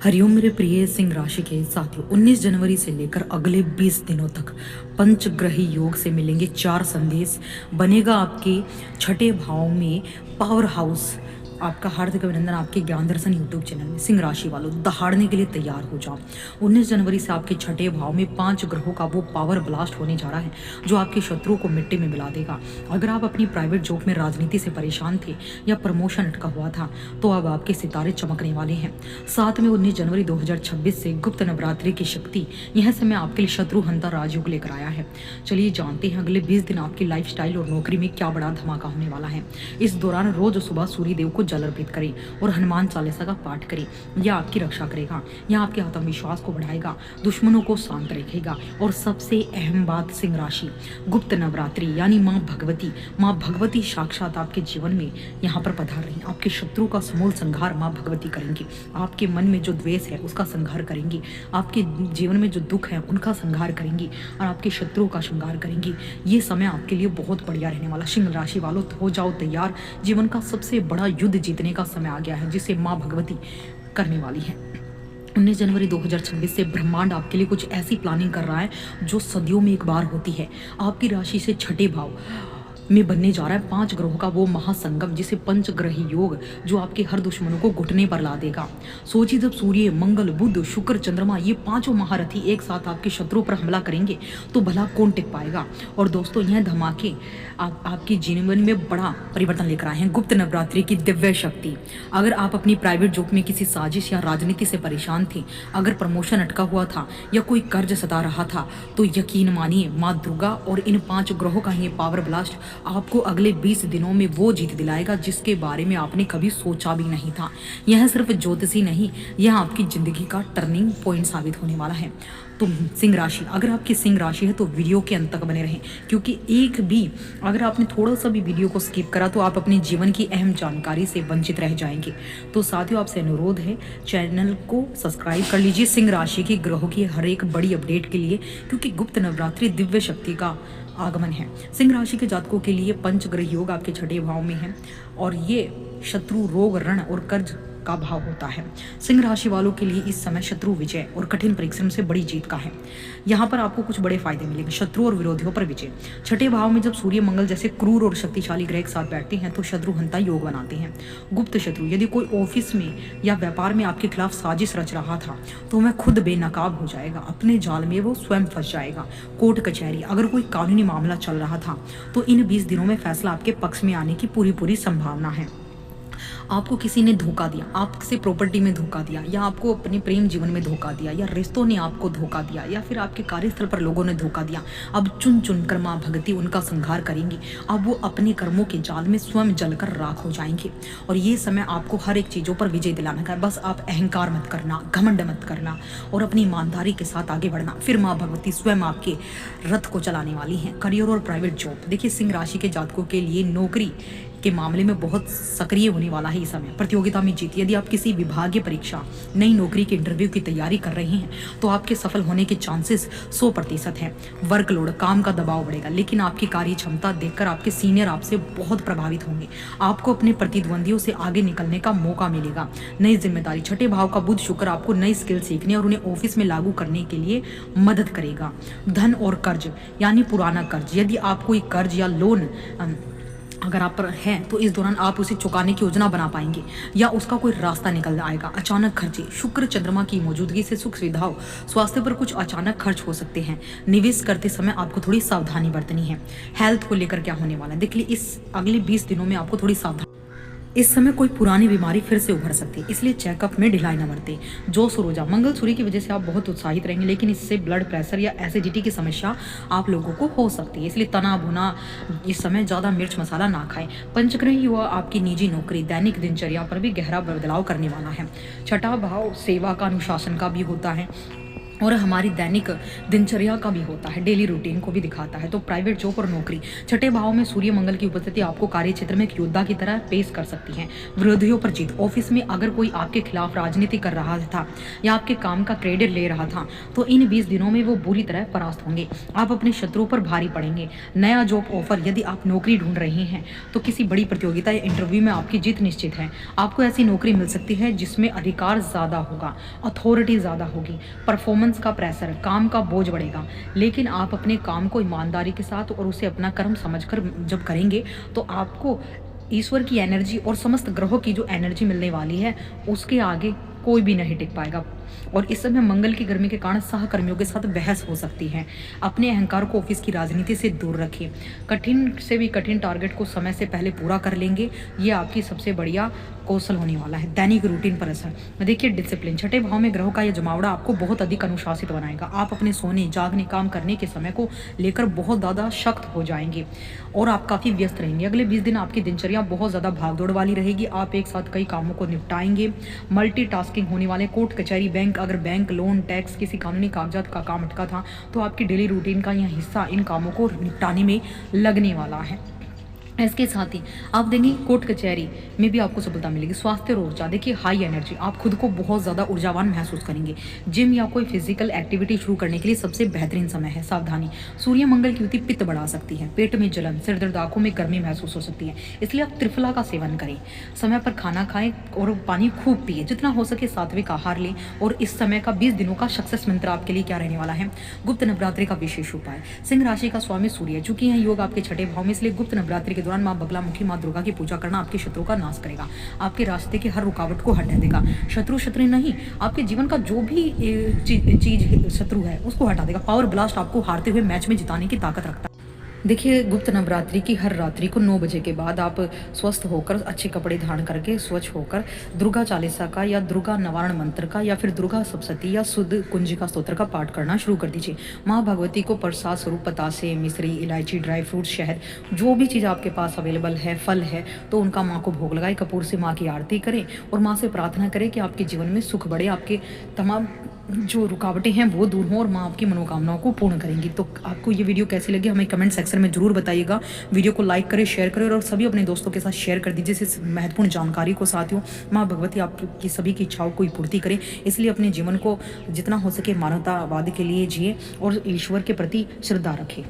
हरिओम मेरे प्रिय सिंह राशि के साथियों, 19 जनवरी से लेकर अगले 20 दिनों तक पंचग्रही योग से मिलेंगे 4 संदेश। बनेगा आपके छठे भाव में पावर हाउस। आपका हार्दिक अभिनंदन आपके ज्ञान दर्शन यूट्यूब चैनल में। सिंह राशि वालों, दहाड़ने के लिए तैयार हो जाओ। 19 जनवरी से आपके छठे भाव में 5 ग्रहों का वो पावर ब्लास्ट होने जा रहा है जो आपके शत्रुओं को मिट्टी में मिला देगा। अगर आप अपनी प्राइवेट जॉब में राजनीति से परेशान थे या प्रमोशन अटका हुआ था तो अब आपके सितारे चमकने वाले हैं। साथ में 19 जनवरी 2026 से गुप्त नवरात्रि की शक्ति यह समय आपके लिए शत्रु हंता राजयोग लेकर आया है। चलिए जानते हैं अगले 20 दिन आपकी लाइफस्टाइल और नौकरी में क्या बड़ा धमाका होने वाला है। इस दौरान रोज सुबह सूर्य देव को जल अर्पित करें और हनुमान चालीसा का पाठ करें। यह आपकी रक्षा करेगा, यह आपके आत्मविश्वास को बढ़ाएगा, दुश्मनों को शांत रखेगा। और सबसे अहम बात, सिंह राशि, गुप्त नवरात्रि यानी माँ भगवती साक्षात आपके जीवन में यहाँ पर पधार रही। आपके शत्रु का समूल संहार माँ भगवती करेंगी। आपके मन में जो द्वेष है उसका संहार करेंगी। आपके जीवन में जो दुख है उनका संहार करेंगी और आपके शत्रुओं का संहार करेंगी। ये समय आपके लिए बहुत बढ़िया रहने वाला। सिंह राशि वालों, हो जाओ तैयार। जीवन का सबसे बड़ा युद्ध जीतने का समय आ गया है जिसे माँ भगवती करने वाली है। 19 जनवरी 2026 से ब्रह्मांड आपके लिए कुछ ऐसी प्लानिंग कर रहा है जो सदियों में एक बार होती है। आपकी राशि से छठे भाव में बनने जा रहा है 5 ग्रहों का वो महासंगम जिसे पंचग्रही योग, जो आपके हर दुश्मनों को घुटने पर ला देगा। सोचिए, जब सूर्य, मंगल, बुध, शुक्र, चंद्रमा ये 5 महारथी एक साथ आपके शत्रुओं पर हमला करेंगे तो भला कौन टिक पाएगा। और दोस्तों, यह धमाके आपके जीवन में बड़ा परिवर्तन लेकर आए हैं। गुप्त नवरात्रि की दिव्य शक्ति। अगर आप अपनी प्राइवेट जॉब में किसी साजिश या राजनीति से परेशान थे, अगर प्रमोशन अटका हुआ था या कोई कर्ज सता रहा था, तो यकीन मानिए माँ दुर्गा और इन 5 ग्रहों का ये पावर ब्लास्ट आपको अगले 20 दिनों में वो जीत दिलाएगा जिसके बारे में आपने कभी सोचा भी नहीं था। यह सिर्फ ज्योतिषी नहीं, यह आपकी जिंदगी का टर्निंग पॉइंट साबित होने वाला है। तो सिंह राशि, अगर आपकी सिंह राशि है तो वीडियो के अंत तक बने रहें, क्योंकि एक भी अगर आपने थोड़ा सा भी वीडियो को स्किप करा तो आप अपने जीवन की अहम जानकारी से वंचित रह जाएंगे। तो साथियों, आपसे अनुरोध है, चैनल को सब्सक्राइब कर लीजिए सिंह राशि के ग्रहों की हर एक बड़ी अपडेट के लिए, क्योंकि गुप्त नवरात्रि दिव्य शक्ति का आगमन है। सिंह राशि के जातकों के लिए पंचग्रह योग आपके छठे भाव में है और ये शत्रु, रोग, ऋण और कर्ज का भाव होता है। सिंह राशि वालों के लिए इस समय शत्रु विजय और कठिन परिश्रम से बड़ी जीत का है। यहाँ पर आपको कुछ बड़े फायदे मिलेंगे। शत्रु और विरोधियों पर विजय। छठे भाव में जब सूर्य, मंगल जैसे क्रूर और शक्तिशाली ग्रह एक साथ बैठते हैं तो शत्रु हंता योग बनाते हैं। गुप्त शत्रु, यदि कोई ऑफिस में या व्यापार में आपके खिलाफ साजिश रच रहा था तो वह खुद बेनकाब हो जाएगा, अपने जाल में वो स्वयं फंस जाएगा। कोर्ट कचहरी, अगर कोई कानूनी मामला चल रहा था तो इन 20 दिनों में फैसला आपके पक्ष में आने की पूरी संभावना है। आपको किसी ने धोखा दिया, आपसे प्रॉपर्टी में धोखा दिया, या आपको अपने प्रेम जीवन में धोखा दिया, या रिश्तों ने आपको धोखा दिया, या फिर आपके कार्यस्थल पर लोगों ने धोखा दिया, अब चुन चुन कर माँ भगवती उनका संहार करेंगी। अब वो अपने कर्मों के जाल में स्वयं जलकर राख हो जाएंगे। और ये समय आपको हर एक चीज़ों पर विजय दिलाना है। बस आप अहंकार मत करना, घमंड मत करना और अपनी ईमानदारी के साथ आगे बढ़ना। फिर माँ भगवती स्वयं आपके रथ को चलाने वाली हैं। करियर और प्राइवेट जॉब, देखिए सिंह राशि के जातकों के लिए नौकरी के मामले में बहुत सक्रिय होने वाला है। इस समय प्रतियोगिता में जीत। यदि आप किसी विभागीय परीक्षा, नई नौकरी के इंटरव्यू की तैयारी कर रहे हैं तो आपके सफल होने के चांसेस 100% हैं। वर्कलोड, काम का दबाव बढ़ेगा, लेकिन आपकी कार्य क्षमता देखकर आपके सीनियर आपसे बहुत प्रभावित होंगे। आपको अपने प्रतिद्वंदियों से आगे निकलने का मौका मिलेगा। नई जिम्मेदारी, छठे भाव का बुध शुक्र आपको नई स्किल सीखने और उन्हें ऑफिस में लागू करने के लिए मदद करेगा। धन और कर्ज यानी पुराना कर्ज, यदि आप कोई कर्ज या लोन अगर आप पर है तो इस दौरान आप उसे चुकाने की योजना बना पाएंगे या उसका कोई रास्ता निकल आएगा। अचानक खर्चे, शुक्र चंद्रमा की मौजूदगी से सुख सुविधाओं, स्वास्थ्य पर कुछ अचानक खर्च हो सकते हैं। निवेश करते समय आपको थोड़ी सावधानी बरतनी है। हेल्थ को लेकर क्या होने वाला है, देखिए इस अगले 20 दिनों में आपको थोड़ी सावधानी। इस समय कोई पुरानी बीमारी फिर से उभर सकती है, इसलिए चेकअप में ढिलाई न बरते। जोश और ऊर्जा, मंगल सूर्य की वजह से आप बहुत उत्साहित रहेंगे, लेकिन इससे ब्लड प्रेशर या एसिडिटी की समस्या आप लोगों को हो सकती है, इसलिए तना भुना इस समय ज़्यादा मिर्च मसाला ना खाएं। पंचग्रही युवा आपकी निजी नौकरी, दैनिक दिनचर्या पर भी गहरा बदलाव करने वाला है। छठा भाव सेवा का, अनुशासन का भी होता है। और हमारी दैनिक दिनचर्या का भी होता है, डेली रूटीन को भी दिखाता है। तो प्राइवेट जॉब और नौकरी, छठे भाव में सूर्य मंगल की उपस्थिति आपको कार्य क्षेत्र में एक योद्धा की तरह पेश कर सकती है। विरोधियों पर जीत, ऑफिस में अगर कोई आपके खिलाफ राजनीति कर रहा था या आपके काम का क्रेडिट ले रहा था, तो इन 20 दिनों में वो बुरी तरह परास्त होंगे। आप अपने शत्रुओं पर भारी पड़ेंगे। नया जॉब ऑफर, यदि आप नौकरी ढूंढ रहे हैं तो किसी बड़ी प्रतियोगिता या इंटरव्यू में आपकी जीत निश्चित है। आपको ऐसी नौकरी मिल सकती है जिसमें अधिकार ज़्यादा होगा, अथॉरिटी ज़्यादा होगी, परफॉर्मेंस का प्रेशर, काम का बोझ बढ़ेगा। लेकिन आप अपने काम को ईमानदारी के साथ और उसे अपना कर्म समझकर जब करेंगे, तो आपको ईश्वर की एनर्जी और समस्त ग्रहों की जो एनर्जी मिलने वाली है, उसके आगे कोई भी नहीं टिक पाएगा। और इस समय मंगल की गर्मी के कारण सहकर्मियों के साथ बहस हो सकती है। अपने अहंकार को ऑफिस की राजनीति से दूर रखें। कठिन से भी कठिन टारगेट को समय से पहले पूरा कर लेंगे, ये आपकी सबसे बढ़िया कौशल होने वाला है। दैनिक रूटीन पर असर, देखिए डिसिप्लिन, छठे भाव में ग्रहों का यह जमावड़ा आपको बहुत अधिक अनुशासित बनाएगा। आप अपने सोने जागने काम करने के समय को लेकर बहुत ज़्यादा सख्त हो जाएंगे और आप काफ़ी व्यस्त रहेंगे। अगले 20 दिन आपकी दिनचर्या बहुत ज़्यादा भागदौड़ वाली रहेगी। आप एक साथ कई कामों को निपटाएंगे। मल्टीटास्किंग होने वाले, कोर्ट कचहरी, बैंक, अगर बैंक, लोन, टैक्स, किसी कानूनी कागजात का काम अटका था तो आपकी डेली रूटीन का यह हिस्सा इन कामों को निपटाने में लगने वाला है। इसके साथ ही आप देंगे कोर्ट कचहरी में भी आपको सफलता मिलेगी। स्वास्थ्य और ऊर्जा, देखिए हाई एनर्जी, आप खुद को बहुत ज़्यादा ऊर्जावान महसूस करेंगे। जिम या कोई फिजिकल एक्टिविटी शुरू करने के लिए सबसे बेहतरीन समय है। सावधानी, सूर्य मंगल की युति पित्त बढ़ा सकती है। पेट में जलन, सिर दर्द, आंखों में गर्मी महसूस हो सकती है, इसलिए आप त्रिफला का सेवन करें। समय पर खाना खाएं और पानी खूब पिए। जितना हो सके सात्विक आहार लें। और इस समय का 20 दिनों का सक्सेस मंत्र आपके लिए क्या रहने वाला है? गुप्त नवरात्रि का विशेष उपाय। सिंह राशि का स्वामी सूर्य, चूंकि यह योग आपके छठे भाव में, इसलिए गुप्त नवरात्रि के दौरान माँ बगलामुखी, माँ दुर्गा की पूजा करना आपके शत्रु का नाश करेगा। आपके रास्ते की हर रुकावट को हटा देगा। शत्रु नहीं, आपके जीवन का जो भी चीज शत्रु है उसको हटा देगा। पावर ब्लास्ट आपको हारते हुए मैच में जिताने की ताकत रखता है। देखिए गुप्त नवरात्रि की हर रात्रि को 9 बजे के बाद आप स्वस्थ होकर, अच्छे कपड़े धारण करके, स्वच्छ होकर दुर्गा चालीसा का या दुर्गा निवारण मंत्र का या फिर दुर्गा सप्तशती या शुद्ध कुंजिका स्तोत्र का पाठ करना शुरू कर दीजिए। माँ भगवती को प्रसाद स्वरूप पतासे, मिश्री, इलायची, ड्राई फ्रूट, शहद, जो भी चीज़ आपके पास अवेलेबल है, फल है, तो उनका माँ को भोग लगाए। कपूर से माँ की आरती करें और माँ से प्रार्थना करें कि आपके जीवन में सुख बढ़े, आपके तमाम जो रुकावटें हैं वो दूर हों और माँ आपकी मनोकामनाओं को पूर्ण करेंगी। तो आपको ये वीडियो कैसी लगी हमें कमेंट सेक्शन में जरूर बताइएगा। वीडियो को लाइक करें, शेयर करें और सभी अपने दोस्तों के साथ शेयर कर दीजिए इस महत्वपूर्ण जानकारी को। साथियों, माँ भगवती आपकी सभी की इच्छाओं को पूर्ति करें, इसलिए अपने जीवन को जितना हो सके मानवतावाद के लिए जिए और ईश्वर के प्रति श्रद्धा रखें।